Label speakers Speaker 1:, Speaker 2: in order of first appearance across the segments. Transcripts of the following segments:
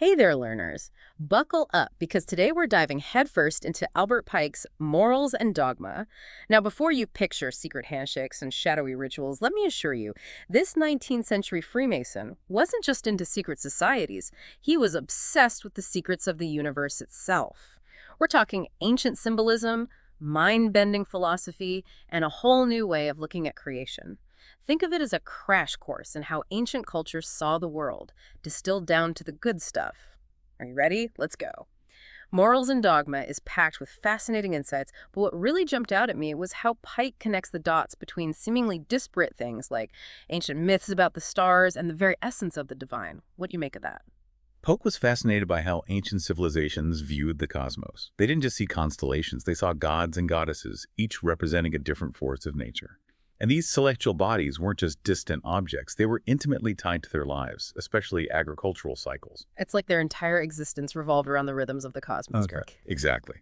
Speaker 1: Hey there, learners. Buckle up because today we're diving headfirst into Albert Pike's Morals and Dogma. Now, before you picture secret handshakes and shadowy rituals, let me assure you, this 19th century Freemason wasn't just into secret societies, he was obsessed with the secrets of the universe itself. We're talking ancient symbolism, mind-bending philosophy, and a whole new way of looking at creation. Think of it as a crash course in how ancient cultures saw the world, distilled down to the good stuff. Are you ready? Let's go. Morals and Dogma is packed with fascinating insights, but what really jumped out at me was how Pike connects the dots between seemingly disparate things like ancient myths about the stars and the very essence of the divine. What do you make of that?
Speaker 2: Polk was fascinated by how ancient civilizations viewed the cosmos. They didn't just see constellations, they saw gods and goddesses, each representing a different force of nature. And these celestial bodies weren't just distant objects, they were intimately tied to their lives, especially agricultural cycles.
Speaker 1: It's like their entire existence revolved around the rhythms of the cosmos, Kirk.
Speaker 2: Exactly.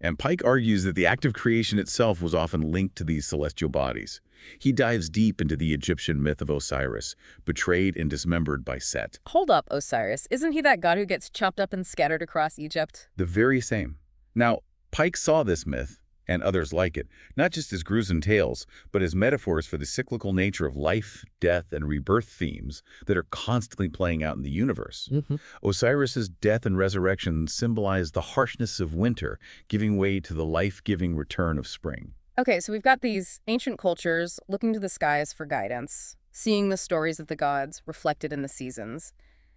Speaker 2: And Pike argues that the act of creation itself was often linked to these celestial bodies. He dives deep into the Egyptian myth of Osiris, betrayed and dismembered by Set.
Speaker 1: Hold up, Osiris. Isn't he that god who gets chopped up and scattered across Egypt?
Speaker 2: The very same. Now, Pike saw this myth, and others like it, not just as gruesome tales, but as metaphors for the cyclical nature of life, death, and rebirth themes that are constantly playing out in the universe. Osiris's death and resurrection symbolize the harshness of winter, giving way to the life-giving return of spring.
Speaker 1: Okay, so we've got these ancient cultures looking to the skies for guidance, seeing the stories of the gods reflected in the seasons.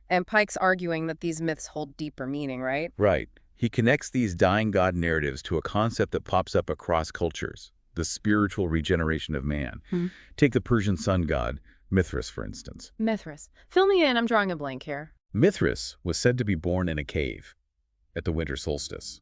Speaker 1: And Pike's arguing that these myths hold deeper meaning, right?
Speaker 2: Right. He connects these dying god narratives to a concept that pops up across cultures, the spiritual regeneration of man. Take the Persian sun god, Mithras, for instance.
Speaker 1: Mithras. Fill me in, I'm drawing a blank here.
Speaker 2: Mithras was said to be born in a cave at the winter solstice.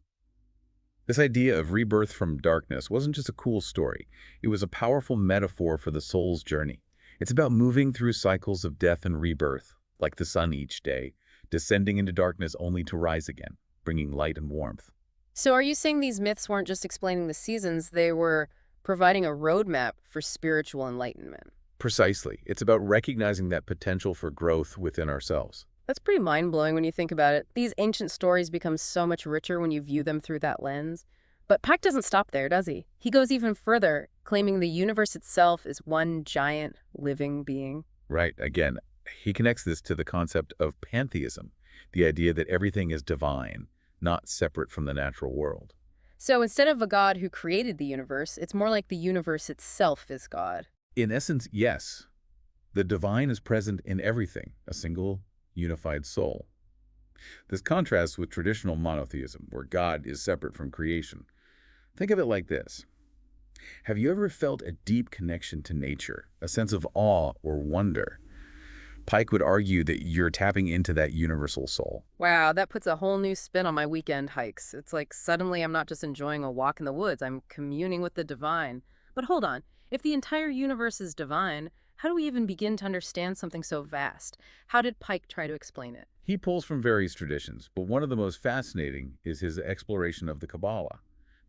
Speaker 2: This idea of rebirth from darkness wasn't just a cool story. It was a powerful metaphor for the soul's journey. It's about moving through cycles of death and rebirth, like the sun each day, descending into darkness only to rise again, bringing light and warmth.
Speaker 1: So are you saying these myths weren't just explaining the seasons, they were providing a roadmap for spiritual enlightenment?
Speaker 2: Precisely. It's about recognizing that potential for growth within ourselves.
Speaker 1: That's pretty mind-blowing when you think about it. These ancient stories become so much richer when you view them through that lens. But Pike doesn't stop there, does he? He goes even further, claiming the universe itself is one giant living being.
Speaker 2: Right. Again, he connects this to the concept of pantheism, the idea that everything is divine, not separate from the natural world.
Speaker 1: So instead of a god who created the universe, it's more like the universe itself is God.
Speaker 2: In essence, yes. The divine is present in everything, a single, unified soul. This contrasts with traditional monotheism, where God is separate from creation. Think of it like this. Have you ever felt a deep connection to nature, a sense of awe or wonder? Pike would argue that you're tapping into that universal soul.
Speaker 1: Wow, that puts a whole new spin on my weekend hikes. It's like suddenly I'm not just enjoying a walk in the woods, I'm communing with the divine. But hold on, if the entire universe is divine, how do we even begin to understand something so vast? How did Pike try to explain it?
Speaker 2: He pulls from various traditions, but one of the most fascinating is his exploration of the Kabbalah,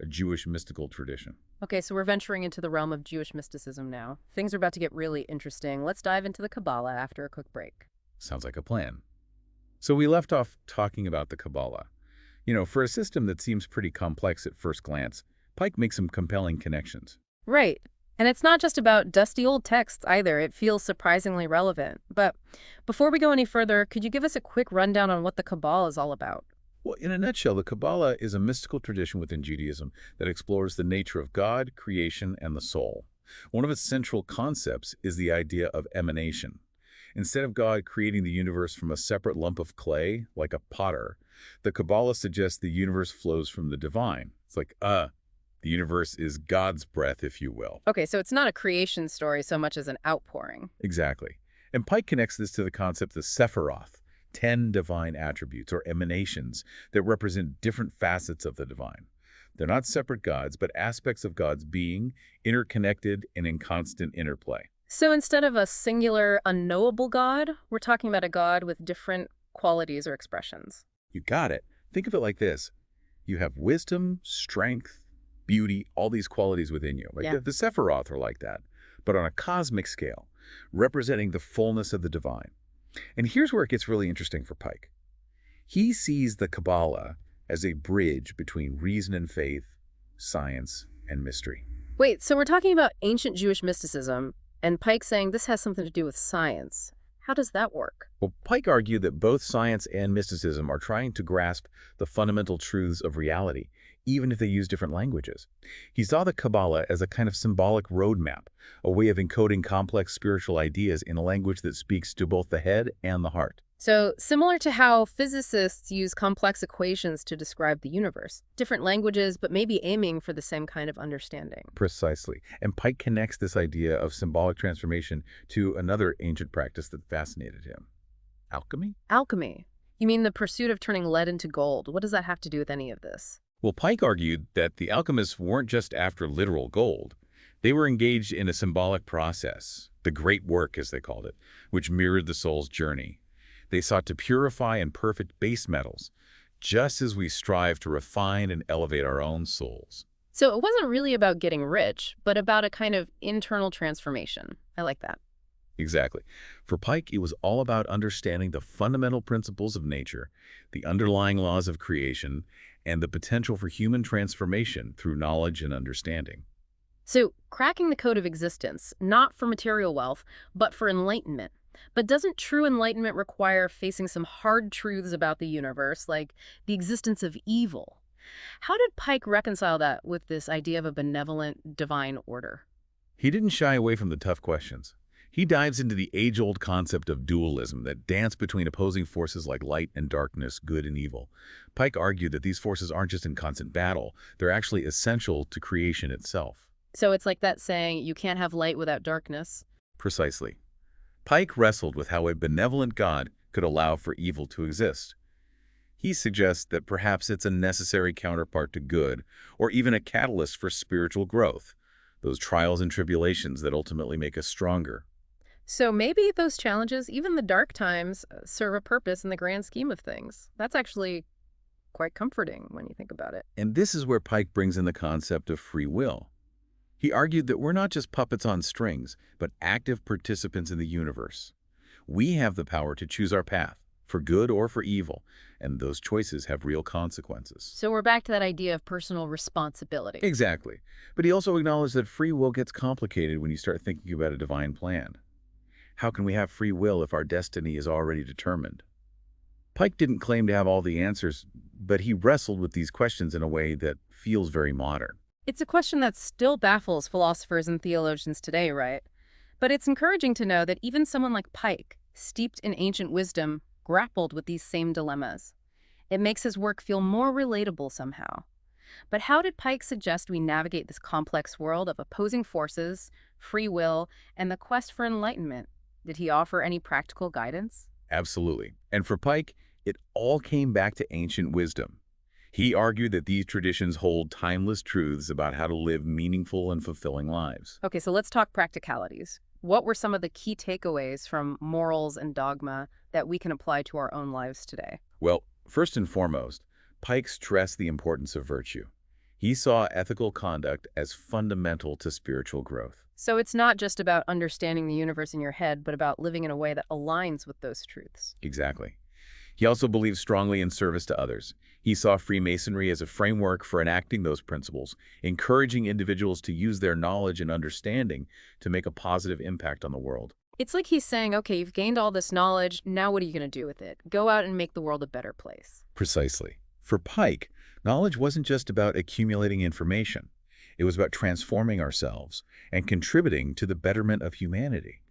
Speaker 2: a Jewish mystical tradition.
Speaker 1: Okay, so we're venturing into the realm of Jewish mysticism now. Things are about to get really interesting. Let's dive into the Kabbalah after a quick break.
Speaker 2: Sounds like a plan. So we left off talking about the Kabbalah. For a system that seems pretty complex at first glance, Pike makes some compelling connections.
Speaker 1: Right. And it's not just about dusty old texts either. It feels surprisingly relevant. But before we go any further, could you give us a quick rundown on what the Kabbalah is all about?
Speaker 2: Well, in a nutshell, the Kabbalah is a mystical tradition within Judaism that explores the nature of God, creation, and the soul. One of its central concepts is the idea of emanation. Instead of God creating the universe from a separate lump of clay, like a potter, the Kabbalah suggests the universe flows from the divine. It's like, the universe is God's breath, if you will.
Speaker 1: Okay, so it's not a creation story so much as an outpouring.
Speaker 2: Exactly. And Pike connects this to the concept of Sephiroth, 10 divine attributes or emanations that represent different facets of the divine. They're not separate gods, but aspects of God's being, interconnected and in constant interplay.
Speaker 1: So instead of a singular, unknowable God, we're talking about a God with different qualities or expressions.
Speaker 2: You got it. Think of it like this. You have wisdom, strength, beauty, all these qualities within you. The Sephiroth are like that, but on a cosmic scale, representing the fullness of the divine. And here's where it gets really interesting for Pike. He sees the Kabbalah as a bridge between reason and faith, science and mystery.
Speaker 1: Wait, so we're talking about ancient Jewish mysticism, and Pike saying this has something to do with science. How does that work?
Speaker 2: Well, Pike argued that both science and mysticism are trying to grasp the fundamental truths of reality, even if they use different languages. He saw the Kabbalah as a kind of symbolic roadmap, a way of encoding complex spiritual ideas in a language that speaks to both the head and the heart.
Speaker 1: So, similar to how physicists use complex equations to describe the universe, different languages, but maybe aiming for the same kind of understanding.
Speaker 2: Precisely. And Pike connects this idea of symbolic transformation to another ancient practice that fascinated him. Alchemy?
Speaker 1: Alchemy. You mean the pursuit of turning lead into gold? What does that have to do with any of this?
Speaker 2: Well, Pike argued that the alchemists weren't just after literal gold. They were engaged in a symbolic process, the great work, as they called it, which mirrored the soul's journey. They sought to purify and perfect base metals, just as we strive to refine and elevate our own souls.
Speaker 1: So it wasn't really about getting rich, but about a kind of internal transformation. I like that.
Speaker 2: Exactly. For Pike, it was all about understanding the fundamental principles of nature, the underlying laws of creation, and the potential for human transformation through knowledge and understanding.
Speaker 1: So cracking the code of existence, not for material wealth, but for enlightenment. But doesn't true enlightenment require facing some hard truths about the universe, like the existence of evil? How did Pike reconcile that with this idea of a benevolent divine order?
Speaker 2: He didn't shy away from the tough questions. He dives into the age-old concept of dualism that dance between opposing forces like light and darkness, good and evil. Pike argued that these forces aren't just in constant battle, they're actually essential to creation itself.
Speaker 1: So it's like that saying, you can't have light without darkness.
Speaker 2: Precisely. Pike wrestled with how a benevolent God could allow for evil to exist. He suggests that perhaps it's a necessary counterpart to good, or even a catalyst for spiritual growth, those trials and tribulations that ultimately make us stronger.
Speaker 1: So maybe those challenges, even the dark times, serve a purpose in the grand scheme of things. That's actually quite comforting when you think about it.
Speaker 2: And this is where Pike brings in the concept of free will. He argued that we're not just puppets on strings, but active participants in the universe. We have the power to choose our path, for good or for evil, and those choices have real consequences.
Speaker 1: So we're back to that idea of personal responsibility.
Speaker 2: Exactly. But he also acknowledged that free will gets complicated when you start thinking about a divine plan. How can we have free will if our destiny is already determined? Pike didn't claim to have all the answers, but he wrestled with these questions in a way that feels very modern.
Speaker 1: It's a question that still baffles philosophers and theologians today, right? But it's encouraging to know that even someone like Pike, steeped in ancient wisdom, grappled with these same dilemmas. It makes his work feel more relatable somehow. But how did Pike suggest we navigate this complex world of opposing forces, free will, and the quest for enlightenment? Did he offer any practical guidance?
Speaker 2: Absolutely. And for Pike, it all came back to ancient wisdom. He argued that these traditions hold timeless truths about how to live meaningful and fulfilling lives.
Speaker 1: Okay, so let's talk practicalities. What were some of the key takeaways from morals and dogma that we can apply to our own lives today?
Speaker 2: Well, first and foremost, Pike stressed the importance of virtue. He saw ethical conduct as fundamental to spiritual growth.
Speaker 1: So it's not just about understanding the universe in your head, but about living in a way that aligns with those truths.
Speaker 2: Exactly. He also believed strongly in service to others. He saw Freemasonry as a framework for enacting those principles, encouraging individuals to use their knowledge and understanding to make a positive impact on the world.
Speaker 1: It's like he's saying, okay, you've gained all this knowledge, now what are you going to do with it? Go out and make the world a better place.
Speaker 2: Precisely. For Pike, knowledge wasn't just about accumulating information. It was about transforming ourselves and contributing to the betterment of humanity.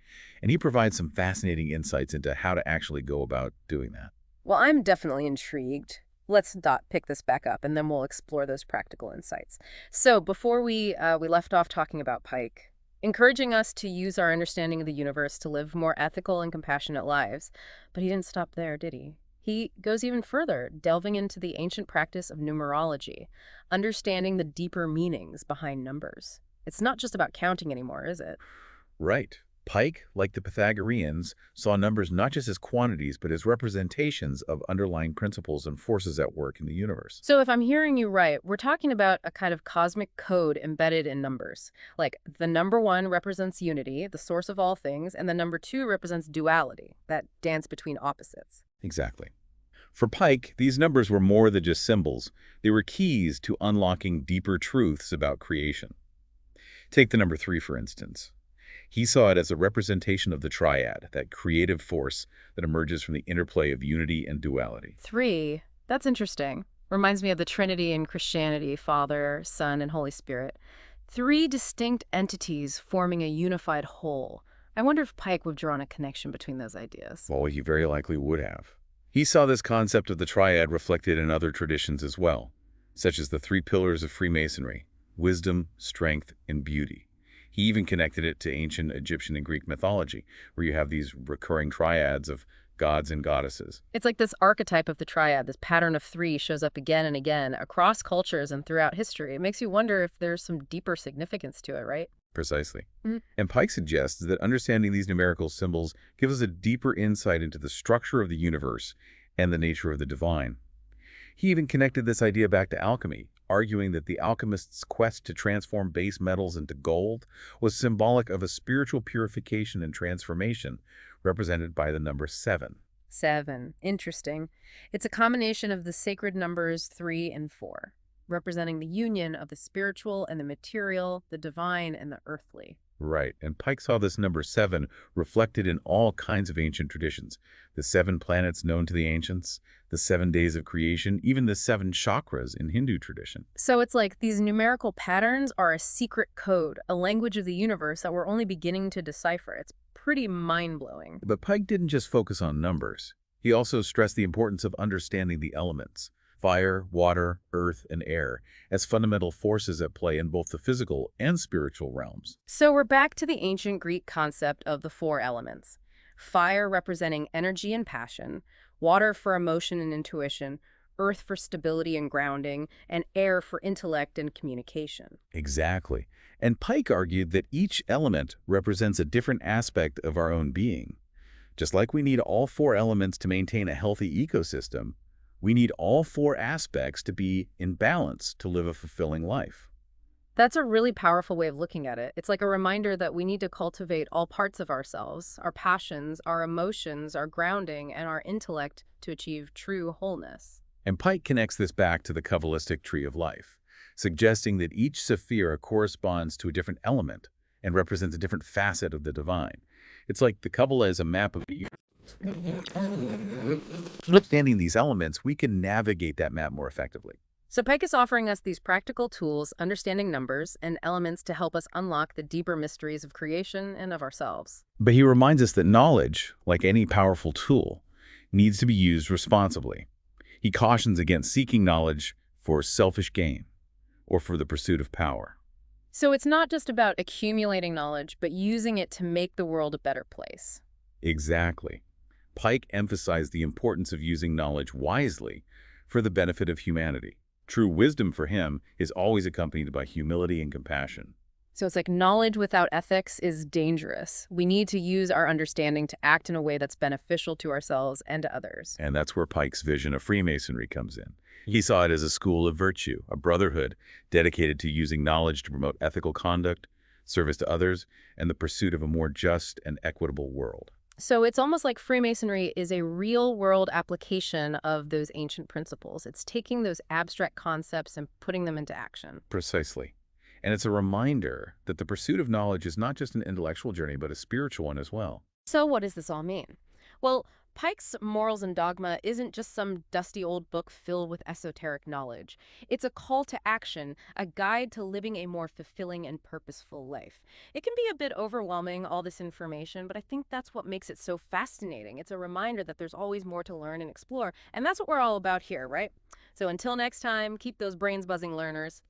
Speaker 2: And he provides some fascinating insights into how to actually go about doing that.
Speaker 1: Well, I'm definitely intrigued. Let's pick this back up, and then we'll explore those practical insights. So before we left off talking about Pike, encouraging us to use our understanding of the universe to live more ethical and compassionate lives. But he didn't stop there, did he? He goes even further, delving into the ancient practice of numerology, understanding the deeper meanings behind numbers. It's not just about counting anymore, is it?
Speaker 2: Right. Pike, like the Pythagoreans, saw numbers not just as quantities, but as representations of underlying principles and forces at work in the universe.
Speaker 1: So if I'm hearing you right, we're talking about a kind of cosmic code embedded in numbers. Like the number 1 represents unity, the source of all things, and the number 2 represents duality, that dance between opposites.
Speaker 2: Exactly. For Pike, these numbers were more than just symbols. They were keys to unlocking deeper truths about creation. Take the number 3, for instance. He saw it as a representation of the triad, that creative force that emerges from the interplay of unity and duality.
Speaker 1: 3. That's interesting. Reminds me of the Trinity in Christianity, Father, Son, and Holy Spirit. 3 distinct entities forming a unified whole. I wonder if Pike would have drawn a connection between those ideas.
Speaker 2: Well, he very likely would have. He saw this concept of the triad reflected in other traditions as well, such as the 3 pillars of Freemasonry: wisdom, strength, and beauty. He even connected it to ancient Egyptian and Greek mythology, where you have these recurring triads of gods and goddesses.
Speaker 1: It's like this archetype of the triad, this pattern of 3 shows up again and again across cultures and throughout history. It makes you wonder if there's some deeper significance to it, right?
Speaker 2: Precisely.
Speaker 1: Mhm.
Speaker 2: And Pike suggests that understanding these numerical symbols gives us a deeper insight into the structure of the universe and the nature of the divine. He even connected this idea back to alchemy, arguing that the alchemist's quest to transform base metals into gold was symbolic of a spiritual purification and transformation, represented by the number 7.
Speaker 1: 7. Interesting. It's a combination of the sacred numbers 3 and 4, representing the union of the spiritual and the material, the divine and the earthly.
Speaker 2: Right, and Pike saw this number 7 reflected in all kinds of ancient traditions. The 7 planets known to the ancients, the 7 days of creation, even the 7 chakras in Hindu tradition.
Speaker 1: So it's like these numerical patterns are a secret code, a language of the universe that we're only beginning to decipher. It's pretty mind-blowing.
Speaker 2: But Pike didn't just focus on numbers. He also stressed the importance of understanding the elements: fire, water, earth, and air, as fundamental forces at play in both the physical and spiritual realms.
Speaker 1: So we're back to the ancient Greek concept of the 4 elements. Fire representing energy and passion, water for emotion and intuition, earth for stability and grounding, and air for intellect and communication.
Speaker 2: Exactly. And Pike argued that each element represents a different aspect of our own being. Just like we need all 4 elements to maintain a healthy ecosystem, we need all 4 aspects to be in balance to live a fulfilling life.
Speaker 1: That's a really powerful way of looking at it. It's like a reminder that we need to cultivate all parts of ourselves, our passions, our emotions, our grounding, and our intellect to achieve true wholeness.
Speaker 2: And Pike connects this back to the Kabbalistic tree of life, suggesting that each sephira corresponds to a different element and represents a different facet of the divine. It's like the Kabbalah is a map of the universe. Understanding these elements, we can navigate that map more effectively.
Speaker 1: So Pike is offering us these practical tools, understanding numbers, and elements to help us unlock the deeper mysteries of creation and of ourselves.
Speaker 2: But he reminds us that knowledge, like any powerful tool, needs to be used responsibly. He cautions against seeking knowledge for selfish gain or for the pursuit of power.
Speaker 1: So it's not just about accumulating knowledge, but using it to make the world a better place.
Speaker 2: Exactly. Pike emphasized the importance of using knowledge wisely for the benefit of humanity. True wisdom for him is always accompanied by humility and compassion.
Speaker 1: So it's like knowledge without ethics is dangerous. We need to use our understanding to act in a way that's beneficial to ourselves and to others.
Speaker 2: And that's where Pike's vision of Freemasonry comes in. He saw it as a school of virtue, a brotherhood dedicated to using knowledge to promote ethical conduct, service to others, and the pursuit of a more just and equitable world.
Speaker 1: So it's almost like Freemasonry is a real-world application of those ancient principles. It's taking those abstract concepts and putting them into action.
Speaker 2: Precisely. And it's a reminder that the pursuit of knowledge is not just an intellectual journey, but a spiritual one as well.
Speaker 1: So what does this all mean? Well, Pike's Morals and Dogma isn't just some dusty old book filled with esoteric knowledge. It's a call to action, a guide to living a more fulfilling and purposeful life. It can be a bit overwhelming, all this information, but I think that's what makes it so fascinating. It's a reminder that there's always more to learn and explore, and that's what we're all about here, right? So until next time, keep those brains buzzing, learners.